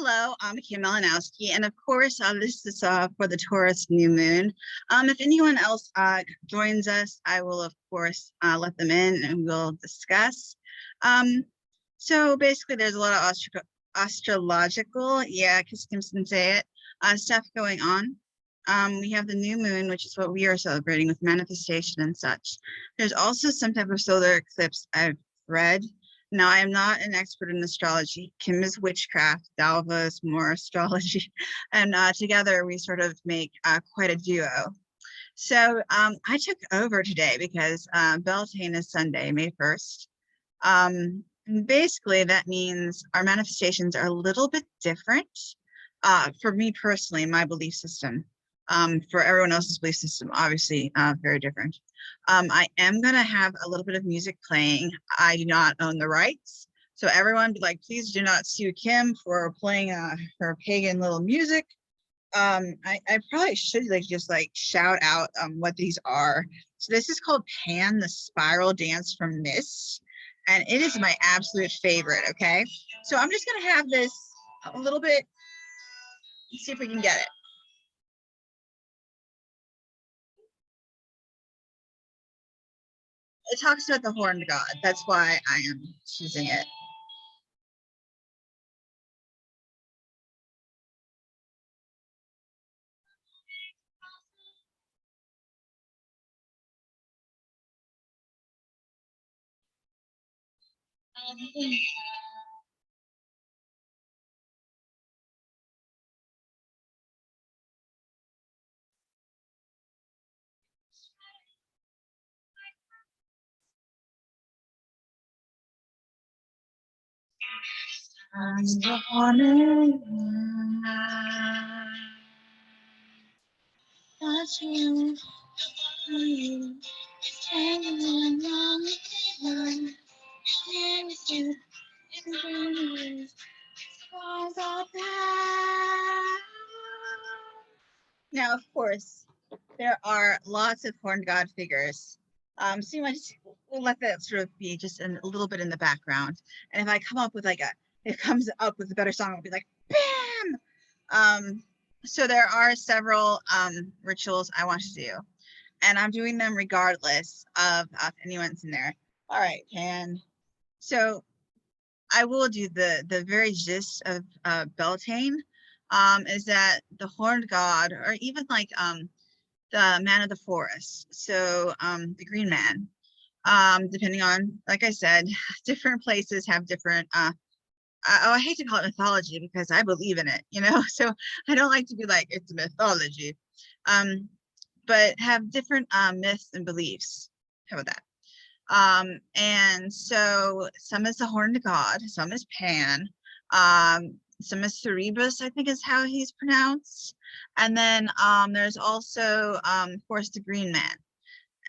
Hello, I'm Kim Malinowski, and of course, this is for the Taurus new moon. If anyone else joins us, I will, of course, let them in and we'll discuss. So basically, there's a lot of astrological, yeah, because Kim didn't say it, stuff going on. We have the new moon, which is what we are celebrating with manifestation and such. There's also some type of solar eclipse I've read. Now, I am not an expert in astrology. Kim is witchcraft, Dalva is more astrology, and together we sort of make quite a duo. So I took over today because Beltane is Sunday, May 1st. And basically, that means our manifestations are a little bit different. For me personally, my belief system. For everyone else's belief system, obviously very different. I am going to have a little bit of music playing. I do not own the rights. So everyone be like, please do not sue Kim for playing her pagan little music. I probably should just shout out what these are. So this is called Pan, the Spiral Dance from Mist. And it is my absolute favorite, okay? So I'm just going to have this a little bit, let's see if we can get it. It talks about the horned god. That's why I am choosing it. Now, of course, there are lots of horned god figures. So you might we'll let that sort of be just a little bit in the background. And if I come up with it comes up with a better song, I'll be like, bam! So there are several rituals I want to do, and I'm doing them regardless of if anyone's in there. All right, and so I will do the very gist of Beltane. Is that the horned god, or even like the man of the forest, so the green man, depending on, like I said, different places have different I hate to call it mythology because I believe in it, so I don't like to be like it's mythology, but have different myths and beliefs. How about that? And so some is the horned god, some is Pan, some is Cerebus, I think is how he's pronounced. And then there's also, of course, the green man.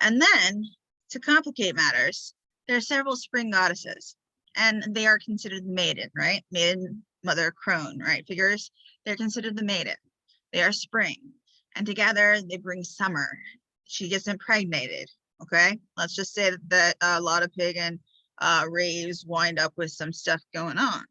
And then, to complicate matters, there are several spring goddesses, and they are considered the maiden, right? Maiden, mother, crone, right? Figures, they're considered the maiden. They are spring, and together they bring summer. She gets impregnated, okay? Let's just say that a lot of pagan raves wind up with some stuff going on.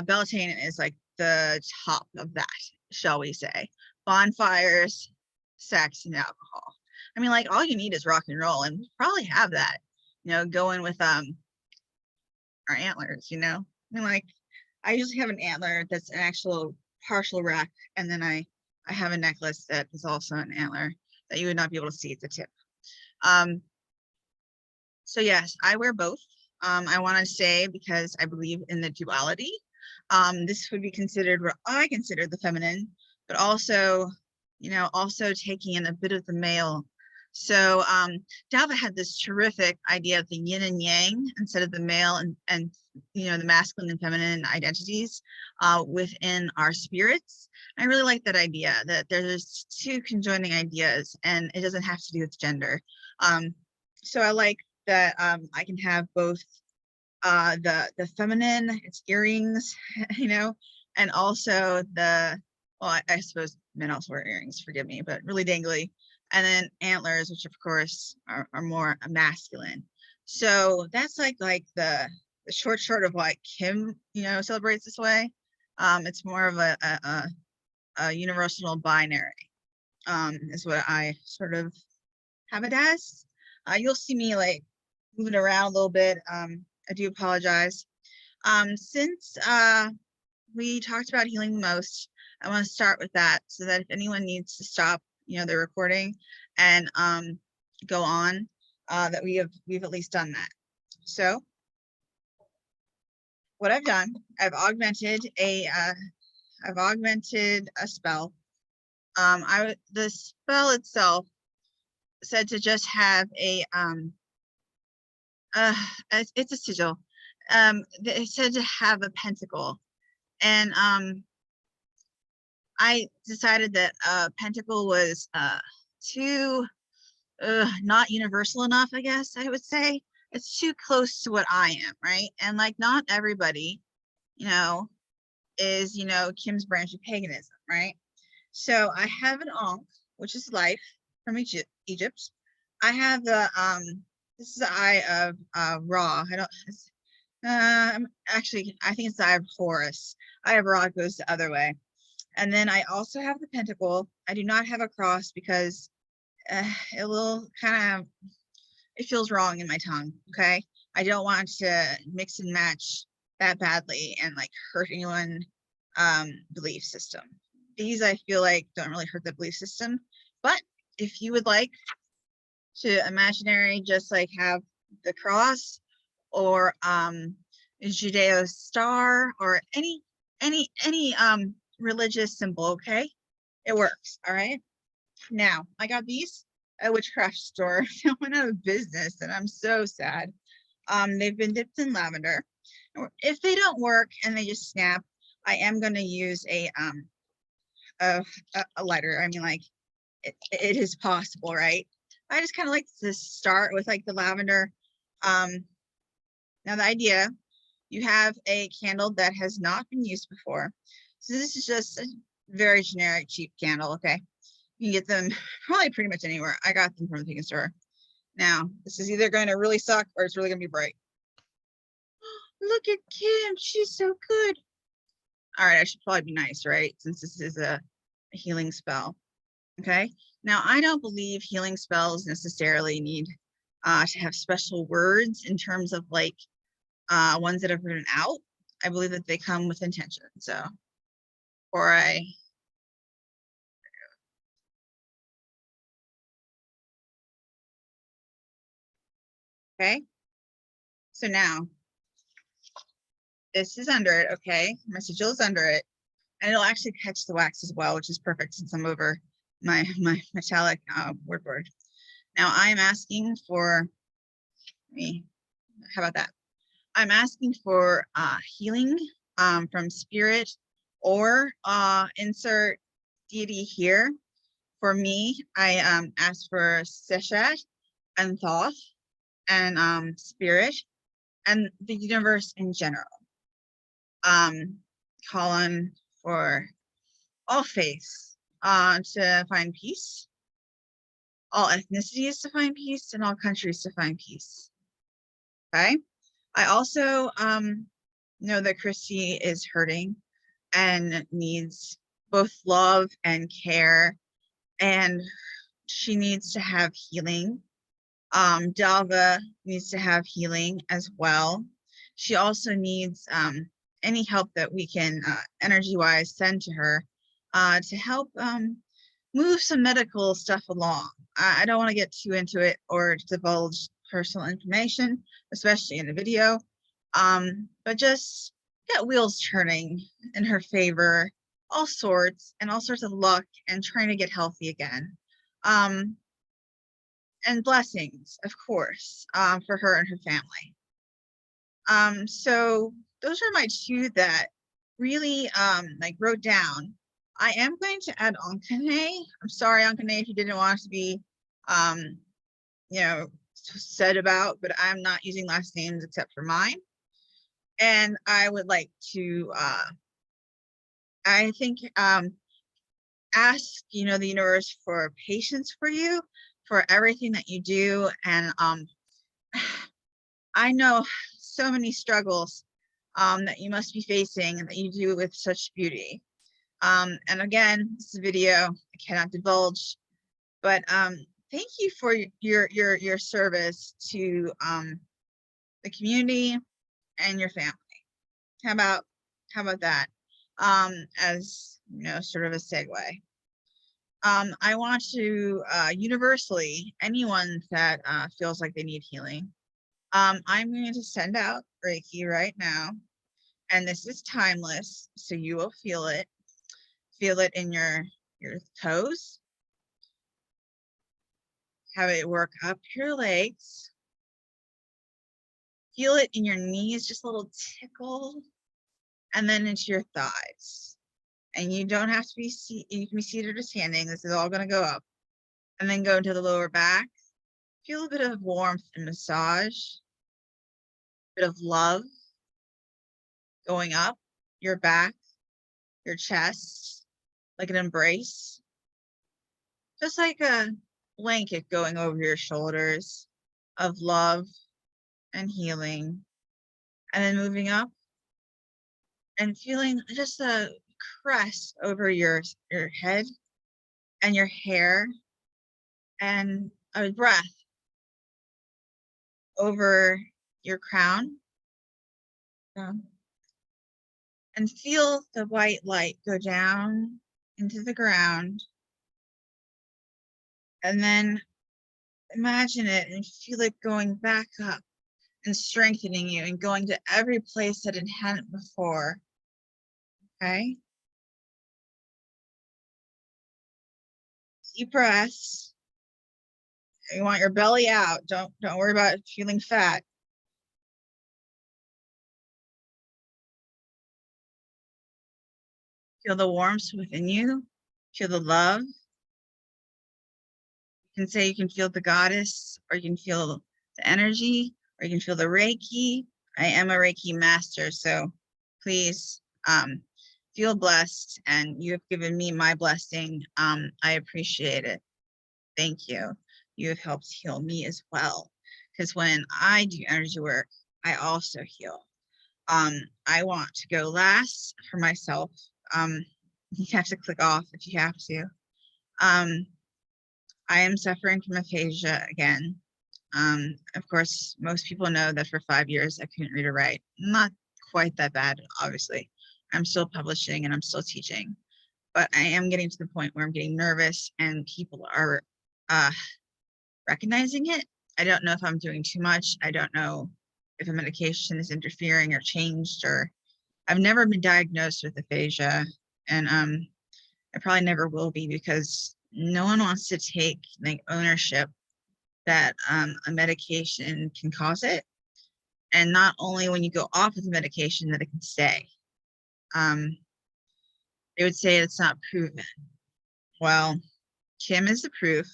Beltane is like the top of that, shall we say. Bonfires, sex, and alcohol. I mean, like, all you need is rock and roll, and we probably have that, going with our antlers, I mean, like, I usually have an antler that's an actual partial rack, and then I have a necklace that is also an antler that you would not be able to see at the tip. So yes, I wear both. I want to say, because I believe in the duality, this would be considered what I consider the feminine, but also, also taking in a bit of the male. So Dalva had this terrific idea of the yin and yang instead of the male and the masculine and feminine identities within our spirits. I really like that idea, that there's two conjoining ideas and it doesn't have to do with gender. So I like that I can have both the feminine, it's earrings, and also I suppose men also wear earrings, forgive me, but really dangly, and then antlers, which of course are more masculine. So that's like the the short of what Kim, celebrates this way. It's more of a universal binary, is what I sort of have it as. You'll see me like moving around a little bit. I do apologize. Since we talked about healing the most, I want to start with that so that if anyone needs to stop, their recording and go on, that we've at least done that. So what I've done, I've augmented a spell. The spell itself said to just have a it's a sigil. It said to have a pentacle, and I decided that pentacle was too not universal enough, I guess I would say. It's too close to what I am, right? And like not everybody, is, Kim's branch of paganism, right? So I have an Ankh, which is life from Egypt. I have the this is the eye of Ra. Actually, I think it's the eye of Horus. Eye of Ra goes the other way. And then I also have the pentacle. I do not have a cross because it will it feels wrong in my tongue. Okay. I don't want to mix and match that badly and like hurt anyone belief system. These I feel like don't really hurt the belief system, but if you would like to imaginary just like have the cross or Judeo star or any religious symbol, okay, it works. All right, now I got these at a witchcraft store. They went out of business and I'm so sad. They've been dipped in lavender. If they don't work and they just snap, I am going to use a lighter. I mean, like it is possible, right? I just kind of like to start with like the lavender. Now the idea, you have a candle that has not been used before. So this is just a very generic, cheap candle, okay? You can get them probably pretty much anywhere. I got them from the pagan store. Now, this is either going to really suck or it's really going to be bright. Look at Kim, she's so good. All right, I should probably be nice, right? Since this is a healing spell. Okay, now I don't believe healing spells necessarily need to have special words in terms of like ones that have written out. I believe that they come with intention. So, okay, so now this is under it. Okay, my sigil is under it, and it'll actually catch the wax as well, which is perfect since I'm over my metallic wordboard. Now I'm asking for me. How about that? I'm asking for healing from spirit or insert deity here. For me, I asked for Seshat and Thoth and spirit and the universe in general. Call on for all faiths to find peace, all ethnicities to find peace, and all countries to find peace. Okay. I also know that Christy is hurting and needs both love and care, and she needs to have healing. Dalva needs to have healing as well. She also needs any help that we can energy-wise send to her to help move some medical stuff along. I don't want to get too into it or divulge personal information, especially in a video, but just get wheels turning in her favor, all sorts of luck and trying to get healthy again. And blessings, of course, for her and her family. So those are my two that really like wrote down. I am going to add Ankane. I'm sorry, Ankane, if you didn't want to be said about, but I'm not using last names except for mine. And I would like to I think ask the universe for patience for you, for everything that you do. And I know so many struggles that you must be facing and that you do with such beauty. And again, this video I cannot divulge, but thank you for your service to the community and your family. How about that? As you know, sort of a segue. I want to universally, anyone that feels like they need healing, I'm going to send out Reiki right now, and this is timeless, so you will feel it. Feel it in your toes. Have it work up your legs. Feel it in your knees, just a little tickle, and then into your thighs. And you don't have to be you can be seated or standing. This is all going to go up, and then go into the lower back. Feel a bit of warmth and massage, a bit of love going up your back, your chest, like an embrace, just like a blanket going over your shoulders of love and healing, and then moving up and feeling just a caress over your head and your hair, and a breath over your crown, and feel the white light go down into the ground, and then imagine it and feel it going back up and strengthening you and going to every place that it hadn't before. Okay? Deep breaths. You want your belly out. Don't worry about feeling fat. Feel the warmth within you. Feel the love. You can say you can feel the goddess, or you can feel the energy, or you can feel the Reiki. I am a Reiki master, so please feel blessed, and you have given me my blessing. I appreciate it. Thank you. You have helped heal me as well, because when I do energy work, I also heal. I want to go last for myself. You have to click off if you have to. I am suffering from aphasia again. Of course, most people know that for 5 years I couldn't read or write. Not quite that bad, obviously. I'm still publishing and I'm still teaching, but I am getting to the point where I'm getting nervous and people are recognizing it. I don't know if I'm doing too much. I don't know if a medication is interfering or changed, or I've never been diagnosed with aphasia, and I probably never will be, because no one wants to take like ownership that a medication can cause it, and not only when you go off of the medication that it can stay. They would say it's not proven. Well, Kim is the proof,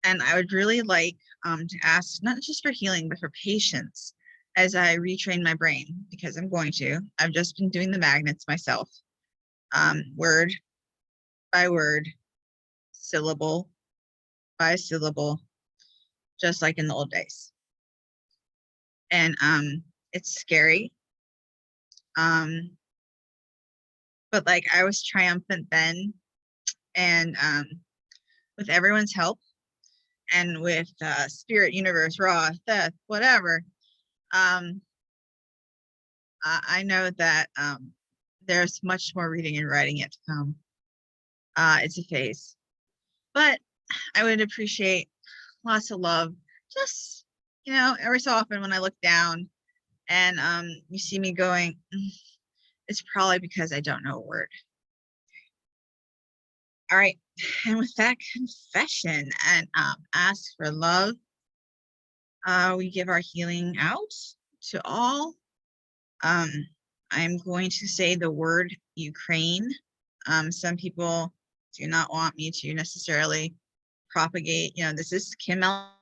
and I would really like to ask, not just for healing, but for patience as I retrain my brain, because I'm going to. I've just been doing the magnets myself, word by word, syllable by syllable, just like in the old days. And it's scary. But like, I was triumphant then, and with everyone's help, and with spirit, universe, raw, Seth, whatever, I know that there's much more reading and writing yet to come. It's a phase, but I would appreciate lots of love. Just, you know, every so often when I look down and you see me going, it's probably because I don't know a word. All right, and with that confession and ask for love, we give our healing out to all. I'm going to say the word Ukraine. Some people do not want me to necessarily propagate, you know, this is Kim